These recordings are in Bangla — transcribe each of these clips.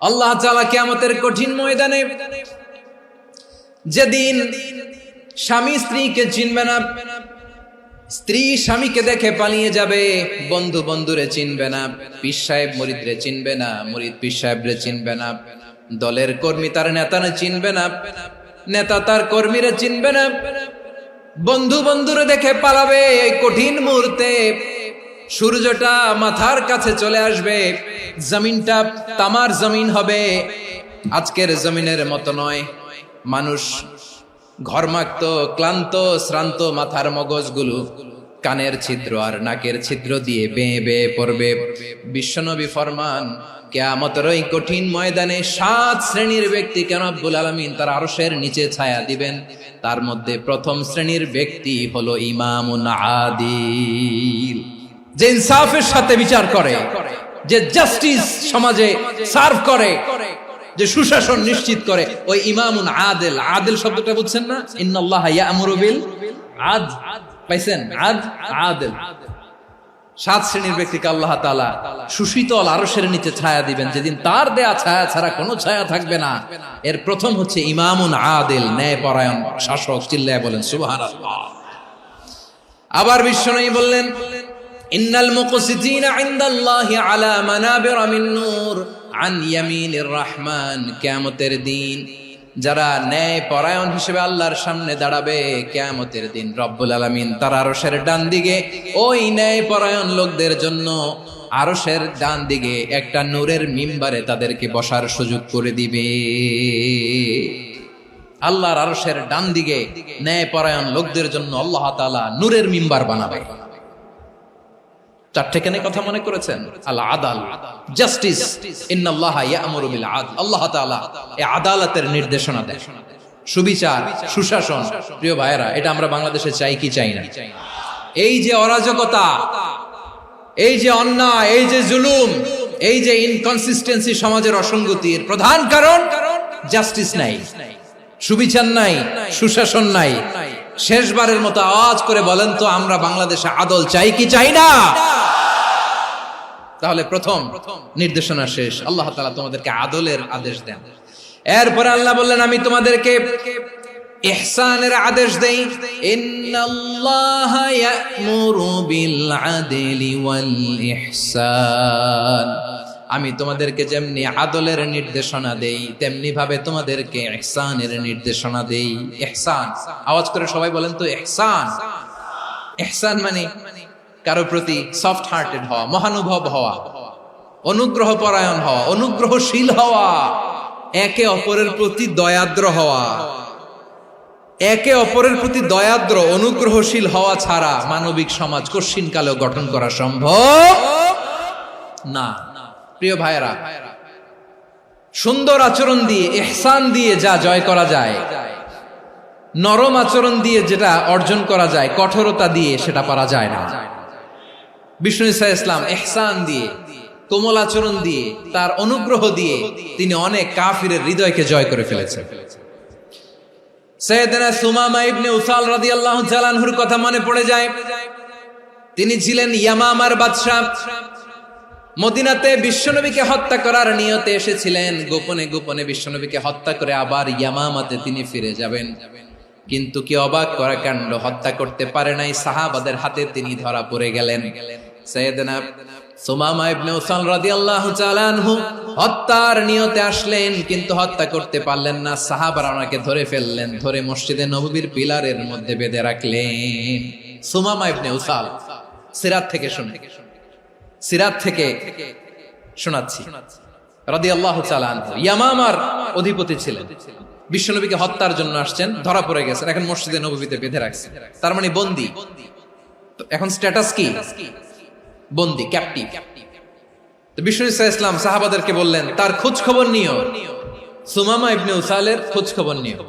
আল্লাহ তাআলা কিয়ামতের কঠিন ময়দানে যেদিন স্বামী স্ত্রীকে চিনবে না, স্ত্রী স্বামীকে দেখে পালিয়ে যাবে, বন্ধু বন্ধুরে চিনবে না, পীর সাহেব মুরিদরে চিনবে না, মুরিদ পীর সাহেবরে চিনবে না, দলের কর্মী তার নেতারে চিনবে না, নেতা তার কর্মীরে চিনবে না, বন্ধু বন্ধুরে দেখে পালাবে। এই কঠিন মুহূর্তে সূর্যটা মাথার কাছে চলে আসবে, জমিনটা তামার জমিন হবে, আজকের জমিনের মতো নয়। মানুষ ঘর্মাক্ত, ক্লান্ত, শ্রান্ত মাথার মগজগুলো কানের ছিদ্র আর নাকের ছিদ্র দিয়ে বেয়ে বেয়ে পড়বে। বিশ্বনবী ফরমান, কিয়ামতের ওই কঠিন ময়দানে 7 শ্রেণীর ব্যক্তিকে রব্বুল আলামিন তার আরশের নিচে ছায়া দিবেন। তার মধ্যে প্রথম শ্রেণীর ব্যক্তি হলো ইমামুন আদিল, যে ইনসাফের সাথে বিচার করে, যে জাস্টিস সমাজে সার্ভ করে, যে সুশাসন নিশ্চিত করে, ওই ইমামুন আদিল। আদিল শব্দটা বুঝছেন না? ইন্নাল্লাহা ইয়া'মুরু বিল আদল, পাইছেন? আদিল। 7 শ্রেণীর ব্যক্তিকে আল্লাহ তাআলা সুশীতল আরশের নিচে ছায়া দিবেন, যেদিন তার দেয়া ছায়া ছাড়া কোনো ছায়া থাকবে না। এর প্রথম হচ্ছে ইমামুন আদিল, ন্যায়পরায়ণ শাসক। চিল্লায় বলেন সুবহানাল্লাহ। আবার বিশ্বনবী বললেন, ইন্নাল মুকসিতিনা ইনদাল্লাহি আলা মানাবিরা মিন নূর আন ইয়ামিনির রহমান। কিয়ামতের দিন যারা ন্যায় পরায়ণ হিসেবে আল্লাহর সামনে দাঁড়াবে, কিয়ামতের দিন রব্বুল আলামিন তার আরশের ডান দিকে ওই ন্যায় পরায়ণ লোকদের জন্য আরশের ডান দিকে একটা নূরের মিম্বারে তাদেরকে বসার সুযোগ করে দিবে। আল্লাহর আরশের ডান দিকে ন্যায় পরায়ণ লোকদের জন্য আল্লাহ তাআলা নূরের মিম্বার বানাবে। 4টে কেন কথা মনে করেছেন? আল আদাল, জাস্টিস। ইন্নাল্লাহা ইয়া'মুরু বিল আদল। আল্লাহ তাআলা এই আদালতের নির্দেশনা দেন, সুবিচার, সুশাসন। প্রিয় ভাইয়েরা, এটা আমরা বাংলাদেশে চাই কি চাই না? এই যে অরাজকতা, এই যে অন্যায়, এই যে জুলুম, এই যে ইনকনসিস্টেন্সি, সমাজের অসঙ্গতির প্রধান কারণ জাস্টিস নাই, সুবিচার নাই, সুশাসন নাই। শেষবারের মতো আওয়াজ করে বলেন তো, আমরা বাংলাদেশে আদল চাই কি চাই না? তাহলে প্রথম নির্দেশনা শেষ। আল্লাহ তাআলা তোমাদেরকে আদলের আদেশ দেন। এরপরে আল্লাহ বললেন, আমি তোমাদেরকে ইহসানের আদেশ দেই। ইন্নাল্লাহা ইয়া'মুরু বিল আদলি ওয়াল ইহসান। আমি তোমাদেরকে যেমনি আদলের নির্দেশনা দেই, তেমনি ভাবে তোমাদেরকে ইহসানের নির্দেশনা দেই। ইহসান, আওয়াজ করে সবাই বলেন তো ইহসান। ইহসান মানে কারো প্রতি সফট হার্টেড হওয়া, মহানুভব হওয়া, অনুগ্রহ পরায়ণ হওয়া, অনুগ্রহশীল হওয়া, একে অপরের প্রতি দয়াদ্র হওয়া। একে অপরের প্রতি দয়াদ্র, অনুগ্রহশীল হওয়া ছাড়া মানবিক সমাজ কশিনকালেও গঠন করা সম্ভব না। প্রিয় ভাইয়েরা, সুন্দর আচরণ দিয়ে, ইহসান দিয়ে যা জয় করা যায়, নরম আচরণ দিয়ে যেটা অর্জন করা যায়, কঠোরতা দিয়ে সেটা পারা যায় না। বিষ্ণু ঈসা ইসলাম ইহসান দিয়ে, কোমল আচরণ দিয়ে, তার অনুগ্রহ দিয়ে তিনি অনেক কাফিরের হৃদয়কে জয় করে ফেলেছেন। সাইয়েদনা সুমামা ইবনে উসাল রাদিয়াল্লাহু তাআলা আনহুর কথা মনে পড়ে যায়। তিনি ছিলেন ইয়ামামার বাদশা। মদিনাতে বিশ্বনবীকে হত্যা করার নিয়তে এসেছিলেন। গোপনে গোপনে বিশ্বনবীকে হত্যা করে আবার ইয়ামামাতে তিনি ফিরে যাবেন। কিন্তু কি অবাক করা কাণ্ড, হত্যা করতে পারে নাই, সাহাবাদের হাতে তিনি ধরা পড়ে গেলেন। সাইয়েদনা সুমামা ইবনে উসাল রাদিয়াল্লাহু তাআলা আনহু হত্যার নিয়তে আসলেন, কিন্তু হত্যা করতে পারলেন না। সাহাবারা ওনাকে ধরে ফেললেন, ধরে মসজিদে নববীর পিলারের মধ্যে বেঁধে রাখলেন। সুমামা ইবনে উসাল, সিরাত থেকে শুনে, সিরাত থেকে শোনাচ্ছি, রাদিয়াল্লাহু তাআলা আনহু ইয়ামামার অধিপতি ছিলেন। বিশ্বনবীকে হত্যার জন্য আসছেন, ধরা পড়ে গেছেন, এখন মসজিদে নববীতে বেঁধে রাখছেন। তার মানে বন্দী। এখন স্ট্যাটাস কি? বন্দী, ক্যাপ্টিভ। তো বিষ্ণু ঈসা ইসলাম সাহাবাদেরকে বললেন, তার খোঁজ খবর নিও, সুমামা ইবনে উসালের খোঁজ খবর নিও।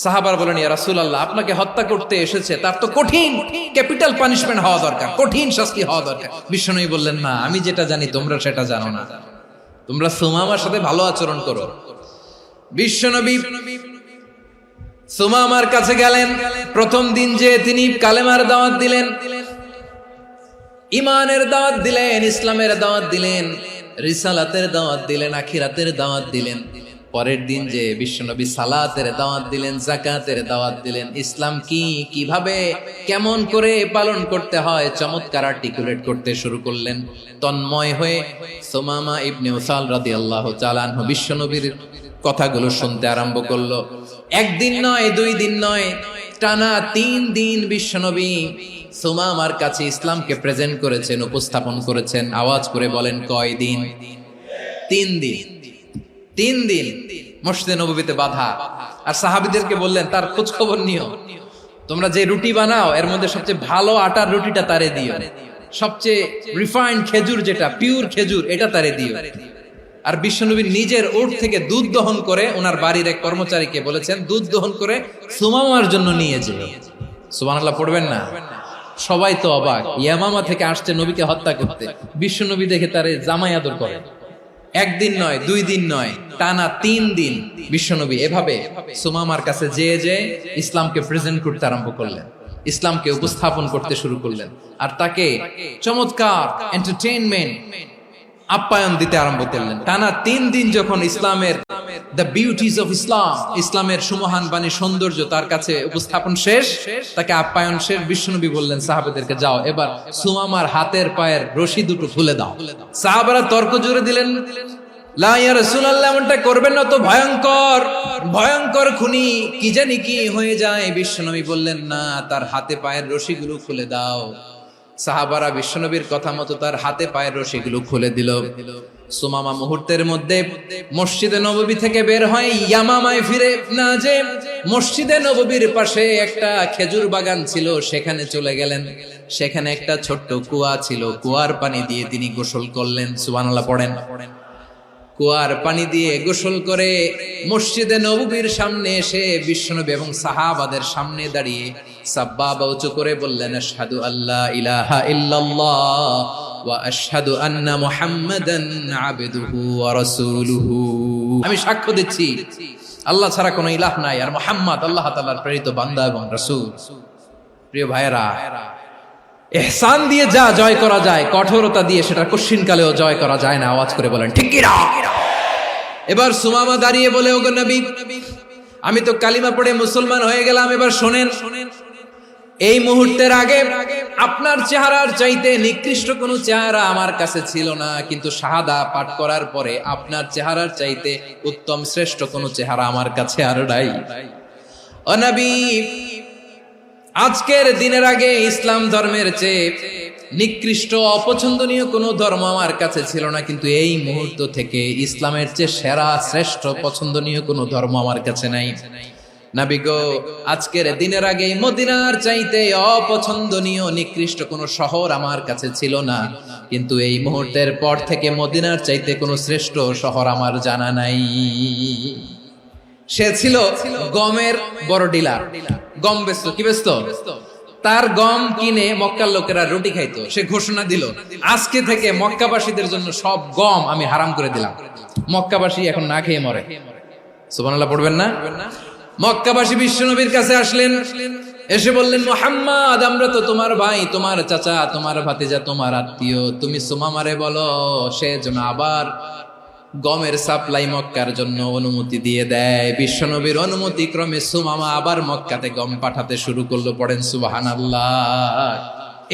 সাহাবার বলেন, ইয়া রাসূলুল্লাহ, আপনাকে হত্যা করতে এসেছে, তার তো কঠিন ক্যাপিটাল পানিশমেন্ট হওয়া দরকার, কঠিন শাস্তি হওয়া দরকার। বিশ্বনবী বললেন, না, আমি যেটা জানি তোমরা সেটা জানো না, তোমরা সুমামার সাথে ভালো আচরণ করো। বিশ্বনবী সুমামার কাছে গেলেন। প্রথম দিন যে তিনি কালেমার দাওয়াত দিলেন, ইমানের দাওয়াত দিলেন, ইসলামের দাওয়াত দিলেন, রিসালাতের দাওয়াত দিলেন, আখিরাতের দাওয়াত দিলেন। পরের দিন যে বিশ্বনবী সালাতের দাওয়াত দিলেন, যাকাতের দাওয়াত দিলেন, ইসলাম কি, কিভাবে, কেমন করে পালন করতে হয় চমৎকার আর্টিকুলেট করতে শুরু করলেন। তন্ময় হয়ে সুমামা ইবনে উসাল রাদিয়াল্লাহু তাআলা আনহু বিশ্বনবীর কথাগুলো শুনতে আরম্ভ করলো। একদিন নয়, 2 দিন নয়, টানা 3 দিন বিশ্বনবী সুমামার কাছে ইসলামকে প্রেজেন্ট করেছেন, উপস্থাপন করেছেন। আওয়াজ করে বলেন, কয় দিন? 3 দিন। 3 দিন মসজিদে নববীতে বাধা। আর সাহাবীদেরকে বললেন, তার খোঁজ খবর নিও, তোমরা যে রুটি বানাও এর মধ্যে সবচেয়ে ভালো আটার রুটিটা তারে দিও, সবচেয়ে রিফাইন্ড খেজুর, যেটা পিওর খেজুর, এটা তারে দিও। আর বিশ্বনবী নিজের উট থেকে দুধ দহন করে ওনার বাড়ির এক কর্মচারীকে বলেছেন, দুধ দহন করে সুমামার জন্য নিয়ে যেও। সুবহানাল্লাহ পড়বেন না? সবাই তো অবাক, ইয়ামামা থেকে আসছে নবীকে হত্যা করতে, বিশ্বনবী দেখে তারে জামাই আদর করে। একদিন নয়, 2 দিন নয়, টানা 3 দিন বিশ্বনবী এভাবে সুমামার কাছে যেয়ে ইসলামকে প্রেজেন্ট করতে আরম্ভ করলেন, ইসলামকে উপস্থাপন করতে শুরু করলেন। আর তাকে চমৎকার এন্টারটেইনমেন্ট, আপ্যায়ন দিতে আরম্ভ করলেন। টানা 3 দিন যখন ইসলামের দ্য বিউটিজ অফ ইসলাম, ইসলামের সুমহান বাণী, সৌন্দর্য তার কাছে উপস্থাপন শেষ, তাকে আপ্যায়ন শেষ, বিশ্বনবী বললেন সাহাবাদেরকে, যাও এবার সুমামার হাতের পায়ের রশি দুটো খুলে দাও। সাহাবারা তর্ক জুড়ে দিলেন, লা ইয়া রাসূলুল্লাহ, এমনটা করবেন না তো, ভয়ঙ্কর ভয়ঙ্কর খুনি, কি জানি কি হয়ে যায়। বিশ্বনবী বললেন, না, তার হাতে পায়ের রশিগুলো খুলে দাও। সাহাবারা বিশ্বনবীর কথা মতো তার হাতে পায়ের রশিগুলো খুলে দিল। সুমামা মুহূর্তের মধ্যে মসজিদে নববী থেকে বের হয়, ইয়ামামায় ফিরে না যে মসজিদে নববীর পাশে একটা খেজুর বাগান ছিল, সেখানে চলে গেলেন। সেখানে একটা ছোট্ট কুয়া ছিল, কুয়ার পানি দিয়ে তিনি গোসল করলেন। সুবহানাল্লাহ পড়েন। কুয়ার পানি দিয়ে গোসল করে মসজিদে নববীর সামনে এসে বিশ্বনবী এবং সাহাবাদের সামনে দাঁড়িয়ে সাব্বাবা উঁচু করে বললেন, আশহাদু আল্লা ইলাহা ইল্লাল্লাহ ওয়া আশহাদু আন্না মুহাম্মাদান আবদুহু ওয়া রাসূলুহু। আমি সাক্ষ্য দিচ্ছি আল্লাহ ছাড়া কোনো ইলাহ নাই, আর মুহাম্মদ আল্লাহ তাআলার প্রেরিত বান্দা এবং রাসূল। প্রিয় ভাইয়েরা, ইহসান দিয়ে যা জয় করা যায়, কঠোরতা দিয়ে সেটা কঠিনকালেও জয় করা যায় না। আওয়াজ করে বলেন, ঠিক কি না? এবার সুমামা দাঁড়িয়ে বলে, ওগো নবী, আমি তো কালিমা পড়ে মুসলমান হয়ে গেলাম, এবার শোনেন, এই মুহূর্তের আগে আপনার চেহারার চাইতে নিকৃষ্ট কোনো চেহারা আমার কাছে ছিল না, কিন্তু শাহাদা পাঠ করার পরে আপনার চেহারার চাইতে উত্তম শ্রেষ্ঠ কোনো চেহারা আমার কাছে আর নাই। ও নবী, আজকের দিনের আগে ইসলাম ধর্মের চেয়ে নিকৃষ্ট অপছন্দনীয় কোনো ধর্ম আমার কাছে ছিল না, কিন্তু এই মুহূর্ত থেকে ইসলামের চেয়ে সেরা শ্রেষ্ঠ পছন্দনীয় কোনো ধর্ম আমার কাছে নাই। নবী গো, আজকের দিনের আগে মদিনার চাইতে অপছন্দনীয় নিকৃষ্ট কোনো শহর আমার কাছে ছিল না, কিন্তু এই মুহূর্তের পর থেকে মদিনার চাইতে কোনো শ্রেষ্ঠ শহর আমার জানা নাই। সে ছিল গমের বড় ডিলার, গম বেচতো। কি বেচতো? তার গম কিনে মক্কার লোকেরা রুটি খাইতো। সে ঘোষণা দিল, আজকে থেকে মক্কাবাসীদের জন্য সব গম আমি হারাম করে দিলাম, মক্কাবাসী এখন না খেয়ে মরে। সুবহানাল্লাহ পড়বেন না? মক্কাবাসী বিশ্বনবীর কাছে আসলেন, এসে বললেন, মুহাম্মদ, আমরা তো তোমার ভাই, তোমার চাচা, তোমার ভাতিজা, তোমার আত্মীয়, তুমি সুমামারে বলো সে যেন আবার গমের সাপ্লাই মক্কার জন্য অনুমতি দিয়ে দেয়। বিশ্বনবীর অনুমতি ক্রমে সুমামা আবার মক্কাতে গম পাঠাতে শুরু করলো। পড়েন সুবহানাল্লাহ।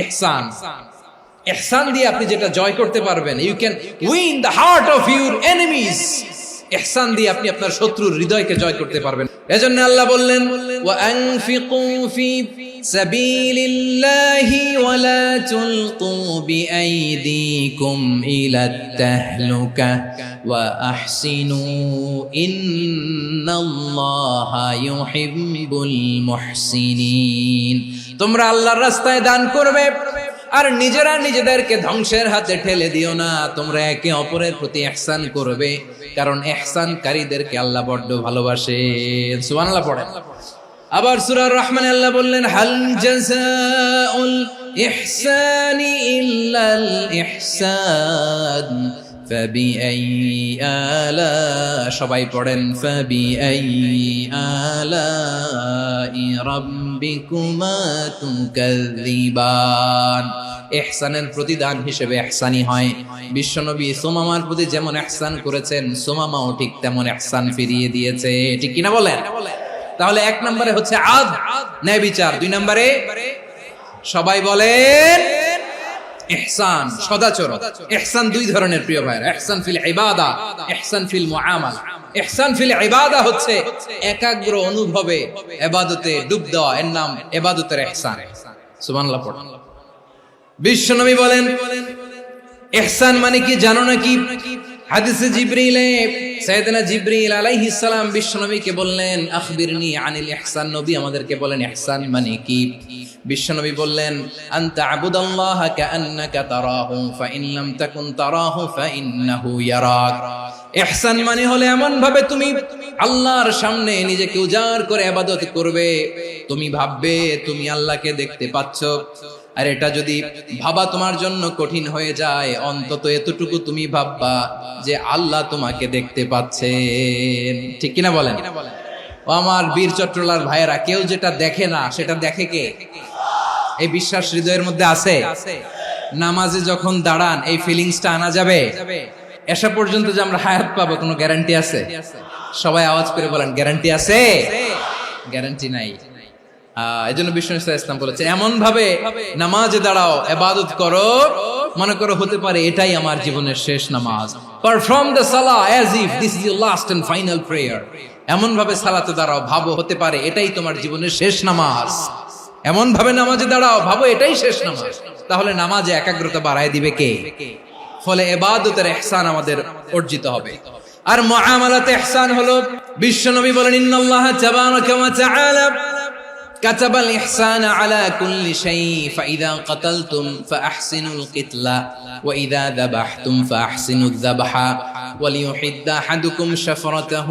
ইহসান, ইহসান দিয়ে আপনি যেটা জয় করতে পারবেন, you can win the heart of your enemies. ইহসান দিয়ে আপনি আপনার শত্রুর হৃদয়কে জয় করতে পারবেন। এজন্য আল্লাহ বললেন, ওয়া আনফিকু ফি সাবিলিল্লাহি ওয়া লা তুলকু বিআইদিকুম ইলাত তাহলুকা ওয়া আহসিনু ইন্নাল্লাহা ইউহিব্বুল মুহসিনিন। তোমরা আল্লাহর রাস্তায় দান করবে আর নিজেরা নিজেদেরকে ধ্বংসের হাতে ঠেলে দিও না। তোমরা একে অপরের প্রতি ইহসান করবে, কারণ ইহসানকারীদেরকে আল্লাহ বড্ড ভালোবাসেন। সুবহানাল্লাহ পড়েন। আবার সূরা রহমান আল্লাহ বললেন, হাল জাযাউল ইহসানি ইল্লাল ইহসান ফাবিআইয়ি আলা, সবাই পড়েন ফাবিআইয়ি আলাই রাব্বিকুমা তুকাযযিবান। ইহসানের প্রতিদান হিসেবে ইহসানি হয়। বিশ্বনবী সুমামার প্রতি যেমন ইহসান করেছেন, সুমামাও ঠিক তেমন ইহসান ফিরিয়ে দিয়েছে, ঠিক কিনা বলেন? তাহলে এক নম্বরে হচ্ছে আদ, ন্যায় বিচার। দুই নম্বরে সবাই বলেন ইহসান, সদাচরণ। ইহসান দুই ধরনের প্রিয় ভাইরা, ইহসান ফিল ইবাদা, ইহসান ফিল মুআমালা। ইহসান ফিল ইবাদা হচ্ছে একাগ্র অনুভবে ইবাদতে ডুব দেওয়া, এর নাম ইবাদতের ইহসান। সুবহানাল্লাহ পড়ুন। বিশ্বনবী বলেন ইহসান মানে কি জানো নাকি? হাদিসে জিবরিলে সাইয়েদনা জিবরিল আলাইহিস সালাম বিশ্বনবীকে বললেন আখবিরনি আনিল ইহসান। নবী আমাদেরকে বলেন ইহসান মানে কি? বিশ্বনবী বললেন আনতা আবুদাল্লাহ কাআন্নাকা তারাহু ফাইন লাম তাকুন তারাহু ফাইন্নাহু ইয়ারাক। ইহসান মানে হলো এমন ভাবে তুমি আল্লাহর সামনে নিজেকে উজাড় করে ইবাদত করবে, তুমি ভাববে তুমি আল্লাহকে দেখতে পাচ্ছ। আর এটা যদি ভাবা তোমার জন্য কঠিন হয়ে যায়, অন্তত এতটুকু তুমি ভাববা যে আল্লাহ তোমাকে দেখতে পাচ্ছেন, ঠিক কিনা বলেন? ও আমার বীর চট্টলার ভাইয়েরা, কেউ যেটা দেখে না সেটা দেখে কে? এই বিশ্বাস হৃদয়ের মধ্যে আছে? নামাজে যখন দাঁড়ান এই ফিলিংসটা আনা যাবে? এসা পর্যন্ত যে আমরা হায়াত পাবো কোনো গ্যারান্টি আছে? সবাই আওয়াজ করে বলেন গ্যারান্টি আছে? গ্যারান্টি নাই। এজন্য বিষ্ণু ইসলাম বলেছেন এমন ভাবে নামাজে দাঁড়াও, ইবাদত করো, মনে করো হতে পারে এটাই আমার জীবনের শেষ নামাজ। পারফর্ম দ্য সালাহ as if this is your last and final prayer. এমন ভাবে সালাতে দাঁড়াও, ভাবো হতে পারে এটাই তোমার জীবনের শেষ নামাজ। এমন ভাবে নামাজে দাঁড়াও, ভাবো এটাই শেষ নামাজ। তাহলে নামাজে একাগ্রতা বাড়ায় দিবে কে? ফলে ইবাদতের ইহসান আমাদের অর্জিত হবে। আর মুআমালাতে ইহসান হলো, বিশ্বনবী বলেন ইন্নাল্লাহ তাবারাকা ওয়া তাআলা كتب الإحسان على كل شيء فإذا قتلتم فأحسنوا القتلة وإذا ذبحتم فأحسنوا الذبح وليحد أحدكم شفرته